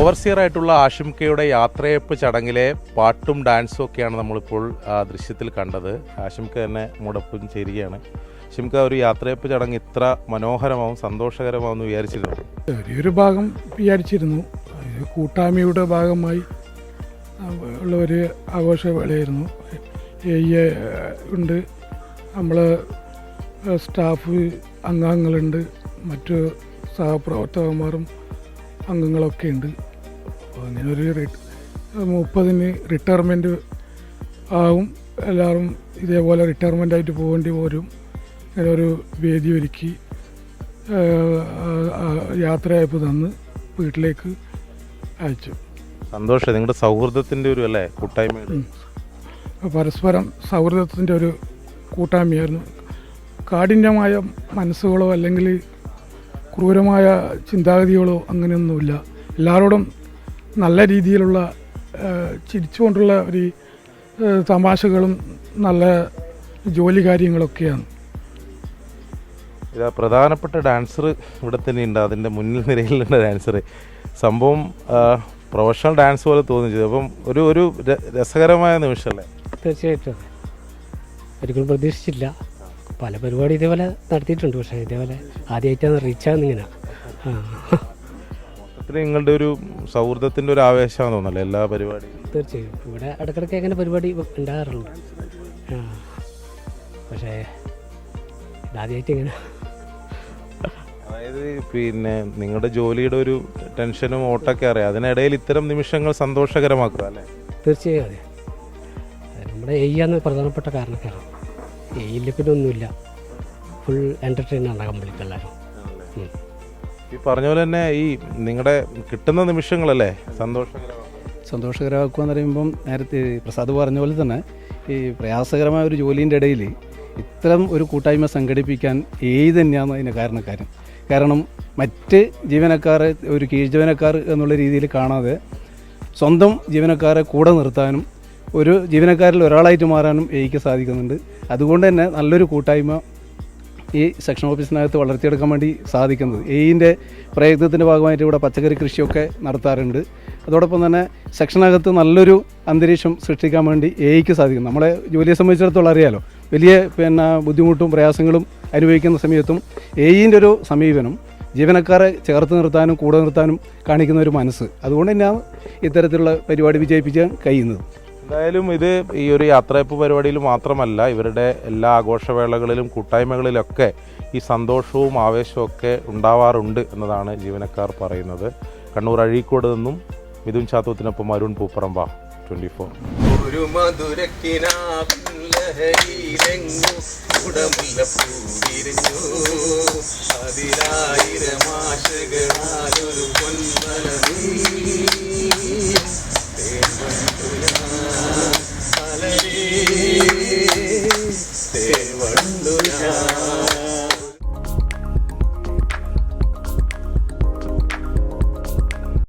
Overseer ആയിട്ടുള്ള ആഷിംകയുടെ യാത്രയപ്പ് ചടങ്ങിലെ പാട്ടും ഡാൻസും ഒക്കെയാണ് നമ്മളിപ്പോൾ ദൃശ്യത്തിൽ കണ്ടത്. ആഷിംക തന്നെ മുടപ്പും ചേരുകയാണ്. ആഷിംക, ഒരു യാത്രയപ്പ് ചടങ്ങ് ഇത്ര മനോഹരമാവും സന്തോഷകരമാവും വിചാരിച്ചിരുന്നു? ചെറിയൊരു ഭാഗം വിചാരിച്ചിരുന്നു. കൂട്ടായ്മയുടെ ഭാഗമായി ഉള്ള ഒരു ആഘോഷവേളയായിരുന്നു. ഉണ്ട്, നമ്മൾ സ്റ്റാഫ് അംഗങ്ങളുണ്ട്, മറ്റു സഹപ്രവർത്തകന്മാരും അംഗങ്ങളൊക്കെ ഉണ്ട്. അങ്ങനെ ഒരു 30-ന് റിട്ടയർമെൻറ്റ് ആവും. എല്ലാവരും ഇതേപോലെ റിട്ടയർമെൻ്റ് ആയിട്ട് പോകേണ്ടി വരും. അങ്ങനെ ഒരു വേദി ഒരുക്കി യാത്രയയപ്പ് തന്ന് വീട്ടിലേക്ക് അയച്ചു. സന്തോഷം. നിങ്ങളുടെ സൗഹൃദത്തിൻ്റെ ഒരു അല്ലേ കൂട്ടായ്മ, പരസ്പരം സൗഹൃദത്തിൻ്റെ ഒരു കൂട്ടായ്മയായിരുന്നു. കാഠിന്യമായ മനസ്സുകളോ അല്ലെങ്കിൽ ക്രൂരമായ ചിന്താഗതികളോ അങ്ങനെയൊന്നുമില്ല. എല്ലാവരോടും നല്ല രീതിയിലുള്ള ചിരിച്ചുകൊണ്ടുള്ള ഒരു തമാശകളും നല്ല ജോലി കാര്യങ്ങളൊക്കെയാണ്. ഇതാ പ്രധാനപ്പെട്ട ഡാൻസർ ഇവിടെ തന്നെ ഉണ്ട്, അതിൻ്റെ മുന്നിൽ നിരയിലുള്ള ഡാൻസർ. സംഭവം പ്രൊഫഷണൽ ഡാൻസ് പോലെ തോന്നിച്ചത്. അപ്പം ഒരു രസകരമായ നിമിഷമല്ലേ? തീർച്ചയായിട്ടും ഒരിക്കലും പ്രതീക്ഷിച്ചില്ല. പല പരിപാടി ഇതേപോലെ നടത്തിയിട്ടുണ്ട്, പക്ഷേ ഇതേപോലെ ആദ്യമായിട്ടാണ് റീച്ചാകുന്ന ഇങ്ങനെ. മൊത്തത്തിൽ നിങ്ങളുടെ ഒരു സൗഹൃദത്തിൻ്റെ ഒരു ആവേശമാണെന്ന് തോന്നല്ലേ എല്ലാ പരിപാടിയും? തീർച്ചയായും ഇവിടെ ഇടയ്ക്കിടയ്ക്ക് അങ്ങനെ പരിപാടി ഉണ്ടാകാറുണ്ട്. പക്ഷേ ഇതാദ്യമായിട്ട് ഇങ്ങനെ. അതായത് പിന്നെ നിങ്ങളുടെ ജോലിയുടെ ഒരു ടെൻഷനും ഓട്ടൊക്കെ അറിയാം, അതിനിടയിൽ ഇത്തരം നിമിഷങ്ങൾ സന്തോഷകരമാക്കുക അല്ലേ? തീർച്ചയായും അതെ. നമ്മുടെ എയ്യാണ് പ്രധാനപ്പെട്ട കാരണക്കാരൻ. എയ്യിൽ പിന്നെ ഒന്നുമില്ല, ഫുൾ എൻ്റർടൈനാണ് കംപ്ലീറ്റ്. ഈ പറഞ്ഞ പോലെ തന്നെ ഈ നിങ്ങളുടെ കിട്ടുന്ന നിമിഷങ്ങളല്ലേ സന്തോഷകരമാക്കുക എന്ന് പറയുമ്പം നേരത്തെ പ്രസാദ് പറഞ്ഞ പോലെ തന്നെ ഈ പ്രയാസകരമായ ഒരു ജോലീൻ്റെ ഇടയിൽ ഇത്തരം ഒരു കൂട്ടായ്മ സംഘടിപ്പിക്കാൻ തന്നെയാണ് അതിന് കാരണക്കാരൻ. കാരണം മറ്റ് ജീവനക്കാരെ ഒരു കീഴ് ജീവനക്കാർ എന്നുള്ള രീതിയിൽ കാണാതെ സ്വന്തം ജീവനക്കാരെ കൂടെ നിർത്താനും ഒരു ജീവനക്കാരിൽ ഒരാളായിട്ട് മാറാനും എയ്ക്ക് സാധിക്കുന്നുണ്ട്. അതുകൊണ്ട് തന്നെ നല്ലൊരു കൂട്ടായ്മ ഈ സെക്ഷൻ ഓഫീസിനകത്ത് വളർത്തിയെടുക്കാൻ വേണ്ടി സാധിക്കുന്നത്. എയ്യിൻ്റെ പ്രയത്നത്തിൻ്റെ ഭാഗമായിട്ട് ഇവിടെ പച്ചക്കറി കൃഷിയൊക്കെ നടത്താറുണ്ട്. അതോടൊപ്പം തന്നെ സെക്ഷനകത്ത് നല്ലൊരു അന്തരീക്ഷം സൃഷ്ടിക്കാൻ വേണ്ടി എയ്ക്ക് സാധിക്കും. നമ്മളെ ജോലിയെ സംബന്ധിച്ചിടത്തോളം അറിയാലോ, വലിയ ബുദ്ധിമുട്ടും പ്രയാസങ്ങളും അനുഭവിക്കുന്ന സമയത്തും എയ്യിൻ്റെ ഒരു സമീപനം ജീവനക്കാരെ ചേർത്ത് നിർത്താനും കൂടെ നിർത്താനും കാണിക്കുന്ന ഒരു മനസ്സ്, അതുകൊണ്ട് തന്നെയാണ് ഇത്തരത്തിലുള്ള പരിപാടി വിജയിപ്പിക്കാൻ കഴിയുന്നത്. എന്തായാലും ഇത് ഈ ഒരു യാത്രയപ്പ് പരിപാടിയിൽ മാത്രമല്ല, ഇവരുടെ എല്ലാ ആഘോഷവേളകളിലും കൂട്ടായ്മകളിലൊക്കെ ഈ സന്തോഷവും ആവേശവും ഒക്കെ ഉണ്ടാവാറുണ്ട് എന്നതാണ് ജീവനക്കാർ പറയുന്നത്. കണ്ണൂർ അഴീക്കോട് നിന്നും മിഥുൻ ചാത്തോത്തിനൊപ്പം അരുൺ പൂപ്പറമ്പ, 24. ഒരു മധുരക്കിനാവിരഞ്ഞു അതിലായിരമാശകളാലോ